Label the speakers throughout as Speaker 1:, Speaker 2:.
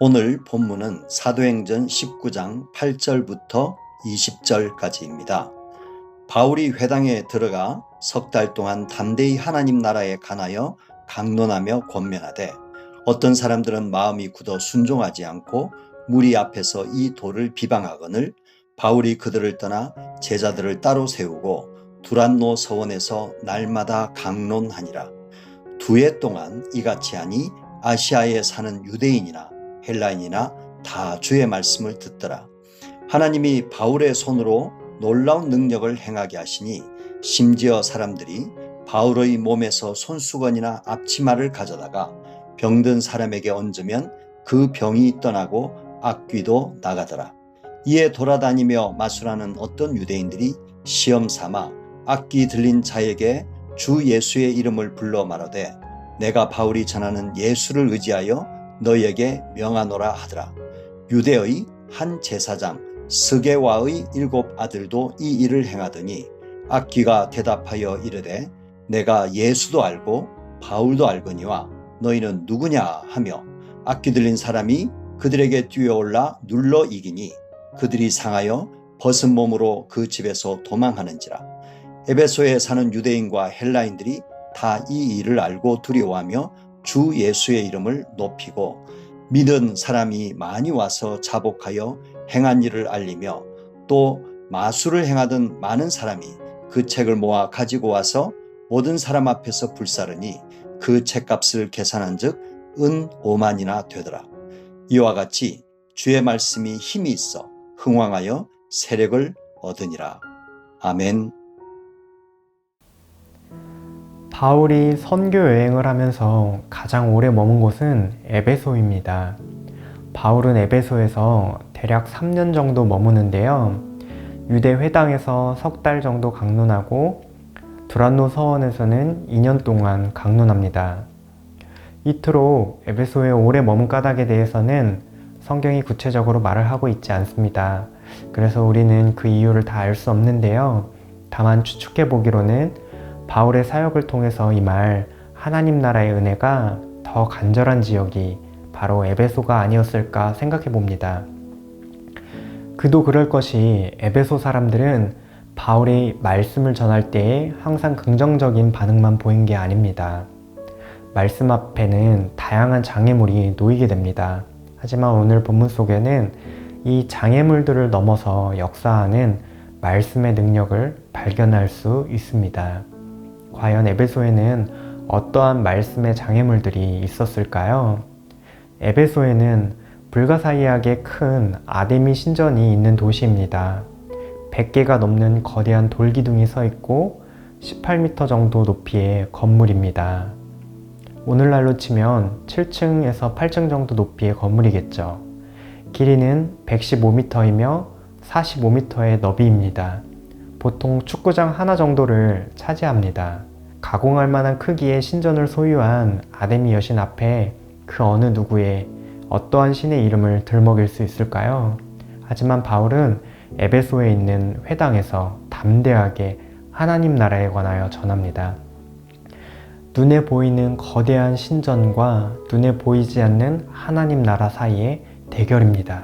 Speaker 1: 오늘 본문은 사도행전 19장 8절부터 20절까지입니다. 바울이 회당에 들어가 석 달 동안 담대히 하나님 나라에 관하여 강론하며 권면하되 어떤 사람들은 마음이 굳어 순종하지 않고 무리 앞에서 이 도를 비방하거늘 바울이 그들을 떠나 제자들을 따로 세우고 두란노 서원에서 날마다 강론하니라. 2해 동안 이같이 하니 아시아에 사는 유대인이나 헬라인이나 다 주의 말씀을 듣더라. 하나님이 바울의 손으로 놀라운 능력을 행하게 하시니 심지어 사람들이 바울의 몸에서 손수건이나 앞치마를 가져다가 병든 사람에게 얹으면 그 병이 떠나고 악귀도 나가더라. 이에 돌아다니며 마술하는 어떤 유대인들이 시험 삼아 악귀 들린 자에게 주 예수의 이름을 불러 말하되 내가 바울이 전하는 예수를 의지하여 너희에게 명하노라 하더라. 유대의 한 제사장 스게와의 7 아들도 이 일을 행하더니 악귀가 대답하여 이르되 내가 예수도 알고 바울도 알거니와 너희는 누구냐 하며 악귀 들린 사람이 그들에게 뛰어올라 눌러 이기니 그들이 상하여 벗은 몸으로 그 집에서 도망하는지라. 에베소에 사는 유대인과 헬라인들이 다 이 일을 알고 두려워하며 주 예수의 이름을 높이고 믿은 사람이 많이 와서 자복하여 행한 일을 알리며 또 마술을 행하던 많은 사람이 그 책을 모아 가지고 와서 모든 사람 앞에서 불사르니 그 책값을 계산한 즉 은 5만이나 되더라. 이와 같이 주의 말씀이 힘이 있어 흥왕하여 세력을 얻으니라. 아멘.
Speaker 2: 바울이 선교 여행을 하면서 가장 오래 머문 곳은 에베소입니다. 바울은 에베소에서 대략 3년 정도 머무는데요. 유대 회당에서 석 달 정도 강론하고 두란노 서원에서는 2년 동안 강론합니다. 이토록 에베소에 오래 머문 까닭에 대해서는 성경이 구체적으로 말을 하고 있지 않습니다. 그래서 우리는 그 이유를 다 알 수 없는데요. 다만 추측해 보기로는 바울의 사역을 통해서 임할 하나님 나라의 은혜가 더 간절한 지역이 바로 에베소가 아니었을까 생각해 봅니다. 그도 그럴 것이 에베소 사람들은 바울이 말씀을 전할 때에 항상 긍정적인 반응만 보인 게 아닙니다. 말씀 앞에는 다양한 장애물이 놓이게 됩니다. 하지만 오늘 본문 속에는 이 장애물들을 넘어서 역사하는 말씀의 능력을 발견할 수 있습니다. 과연 에베소에는 어떠한 말씀의 장애물들이 있었을까요? 에베소에는 불가사의하게 큰 아데미 신전이 있는 도시입니다. 100개가 넘는 거대한 돌기둥이 서 있고 18m 정도 높이의 건물입니다. 오늘날로 치면 7층에서 8층 정도 높이의 건물이겠죠. 길이는 115m이며 45m의 너비입니다. 보통 축구장 하나 정도를 차지합니다. 가공할 만한 크기의 신전을 소유한 아데미 여신 앞에 그 어느 누구의 어떠한 신의 이름을 들먹일 수 있을까요? 하지만 바울은 에베소에 있는 회당에서 담대하게 하나님 나라에 관하여 전합니다. 눈에 보이는 거대한 신전과 눈에 보이지 않는 하나님 나라 사이의 대결입니다.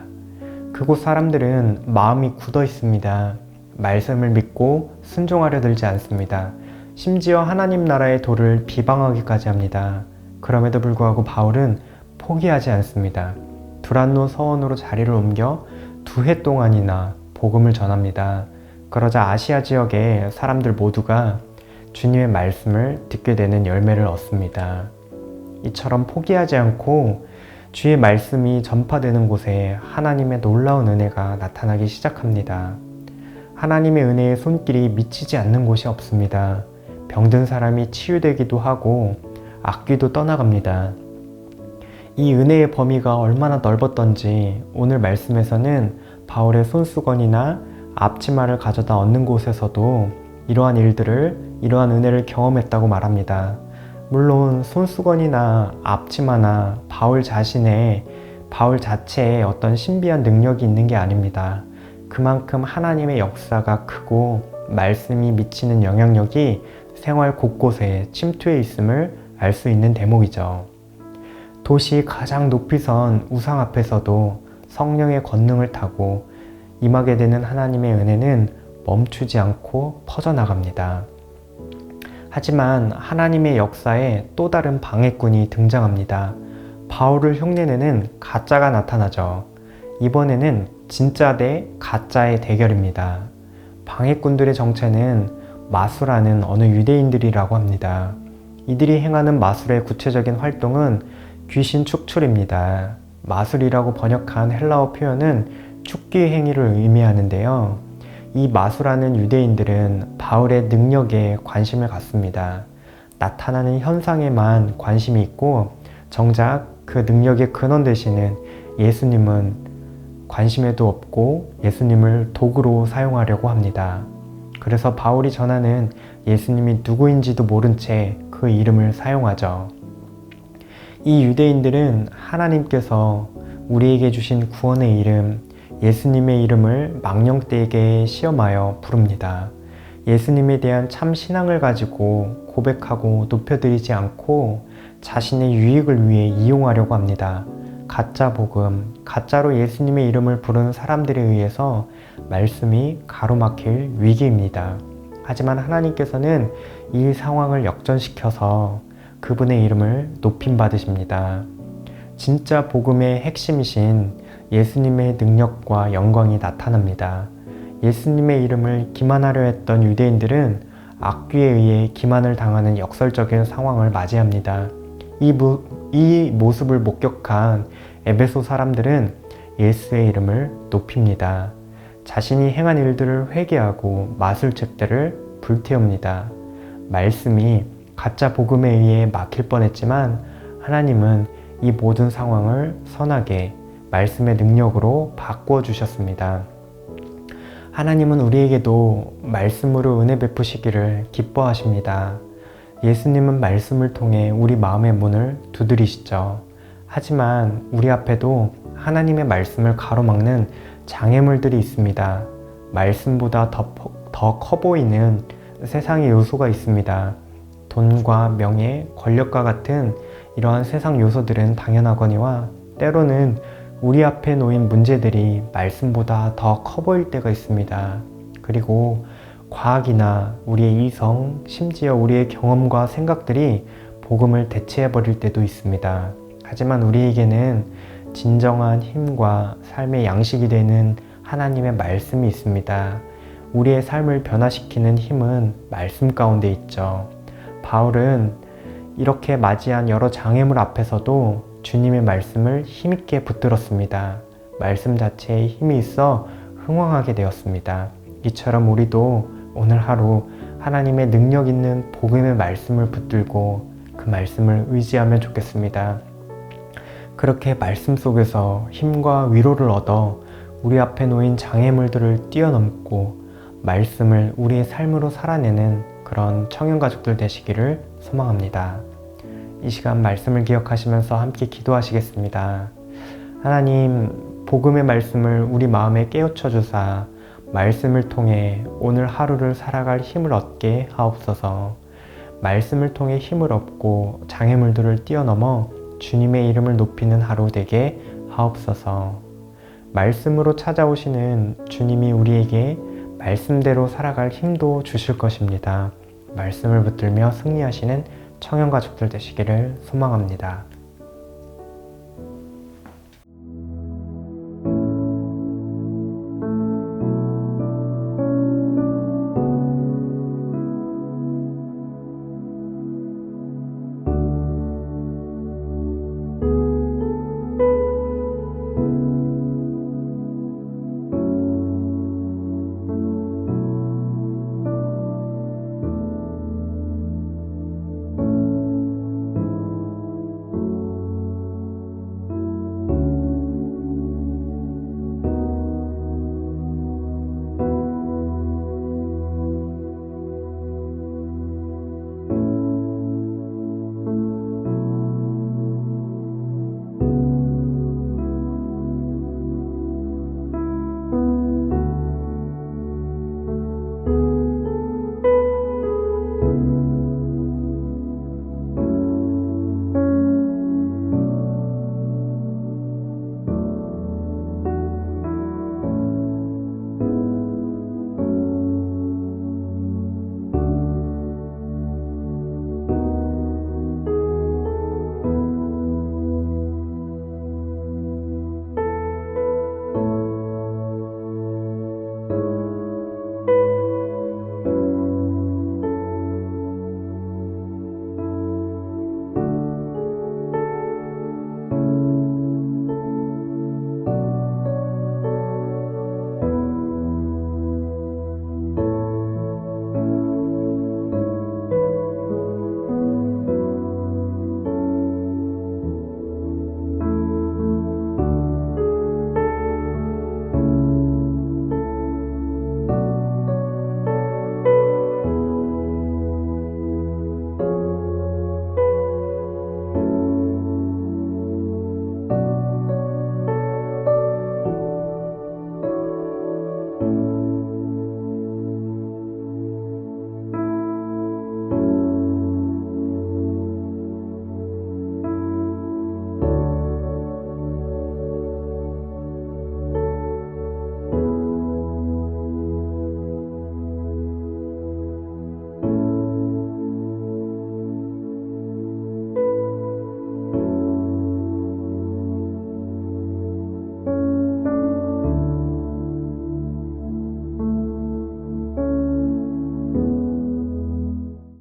Speaker 2: 그곳 사람들은 마음이 굳어 있습니다. 말씀을 믿고 순종하려 들지 않습니다. 심지어 하나님 나라의 도를 비방하기까지 합니다. 그럼에도 불구하고 바울은 포기하지 않습니다. 두란노 서원으로 자리를 옮겨 2해 동안이나 복음을 전합니다. 그러자 아시아 지역의 사람들 모두가 주님의 말씀을 듣게 되는 열매를 얻습니다. 이처럼 포기하지 않고 주의 말씀이 전파되는 곳에 하나님의 놀라운 은혜가 나타나기 시작합니다. 하나님의 은혜의 손길이 미치지 않는 곳이 없습니다. 병든 사람이 치유되기도 하고 악귀도 떠나갑니다. 이 은혜의 범위가 얼마나 넓었던지 오늘 말씀에서는 바울의 손수건이나 앞치마를 가져다 얹는 곳에서도 이러한 이러한 은혜를 경험했다고 말합니다. 물론 손수건이나 앞치마나 바울 자체에 어떤 신비한 능력이 있는 게 아닙니다. 그만큼 하나님의 역사가 크고 말씀이 미치는 영향력이 생활 곳곳에 침투해 있음을 알 수 있는 대목이죠. 도시 가장 높이 선 우상 앞에서도 성령의 권능을 타고 임하게 되는 하나님의 은혜는 멈추지 않고 퍼져나갑니다. 하지만 하나님의 역사에 또 다른 방해꾼이 등장합니다. 바울을 흉내내는 가짜가 나타나죠. 이번에는 진짜 대 가짜의 대결입니다. 방해꾼들의 정체는 마술하는 어느 유대인들이라고 합니다. 이들이 행하는 마술의 구체적인 활동은 귀신 축출입니다. 마술이라고 번역한 헬라어 표현은 축기 행위를 의미하는데요. 이 마술하는 유대인들은 바울의 능력에 관심을 갖습니다. 나타나는 현상에만 관심이 있고 정작 그 능력의 근원 되시는 예수님은 관심에도 없고 예수님을 도구로 사용하려고 합니다. 그래서 바울이 전하는 예수님이 누구인지도 모른 채 그 이름을 사용하죠. 이 유대인들은 하나님께서 우리에게 주신 구원의 이름, 예수님의 이름을 망령되게 시험하여 부릅니다. 예수님에 대한 참 신앙을 가지고 고백하고 높여드리지 않고 자신의 유익을 위해 이용하려고 합니다. 가짜 복음, 가짜로 예수님의 이름을 부르는 사람들에 의해서 말씀이 가로막힐 위기입니다. 하지만 하나님께서는 이 상황을 역전시켜서 그분의 이름을 높임받으십니다. 진짜 복음의 핵심이신 예수님의 능력과 영광이 나타납니다. 예수님의 이름을 기만하려 했던 유대인들은 악귀에 의해 기만을 당하는 역설적인 상황을 맞이합니다. 이 모습을 목격한 에베소 사람들은 예수의 이름을 높입니다. 자신이 행한 일들을 회개하고 마술책들을 불태웁니다. 말씀이 가짜 복음에 의해 막힐 뻔했지만 하나님은 이 모든 상황을 선하게 말씀의 능력으로 바꾸어 주셨습니다. 하나님은 우리에게도 말씀으로 은혜 베푸시기를 기뻐하십니다. 예수님은 말씀을 통해 우리 마음의 문을 두드리시죠. 하지만 우리 앞에도 하나님의 말씀을 가로막는 장애물들이 있습니다. 말씀보다 더 커 보이는 세상의 요소가 있습니다. 돈과 명예, 권력과 같은 이러한 세상 요소들은 당연하거니와 때로는 우리 앞에 놓인 문제들이 말씀보다 더 커 보일 때가 있습니다. 그리고 과학이나 우리의 이성, 심지어 우리의 경험과 생각들이 복음을 대체해버릴 때도 있습니다. 하지만 우리에게는 진정한 힘과 삶의 양식이 되는 하나님의 말씀이 있습니다. 우리의 삶을 변화시키는 힘은 말씀 가운데 있죠. 바울은 이렇게 맞이한 여러 장애물 앞에서도 주님의 말씀을 힘있게 붙들었습니다. 말씀 자체에 힘이 있어 흥왕하게 되었습니다. 이처럼 우리도 오늘 하루 하나님의 능력 있는 복음의 말씀을 붙들고 그 말씀을 의지하면 좋겠습니다. 그렇게 말씀 속에서 힘과 위로를 얻어 우리 앞에 놓인 장애물들을 뛰어넘고 말씀을 우리의 삶으로 살아내는 그런 청년가족들 되시기를 소망합니다. 이 시간 말씀을 기억하시면서 함께 기도하시겠습니다. 하나님, 복음의 말씀을 우리 마음에 깨우쳐 주사 말씀을 통해 오늘 하루를 살아갈 힘을 얻게 하옵소서. 말씀을 통해 힘을 얻고 장애물들을 뛰어넘어 주님의 이름을 높이는 하루 되게 하옵소서. 말씀으로 찾아오시는 주님이 우리에게 말씀대로 살아갈 힘도 주실 것입니다. 말씀을 붙들며 승리하시는 청년가족들 되시기를 소망합니다.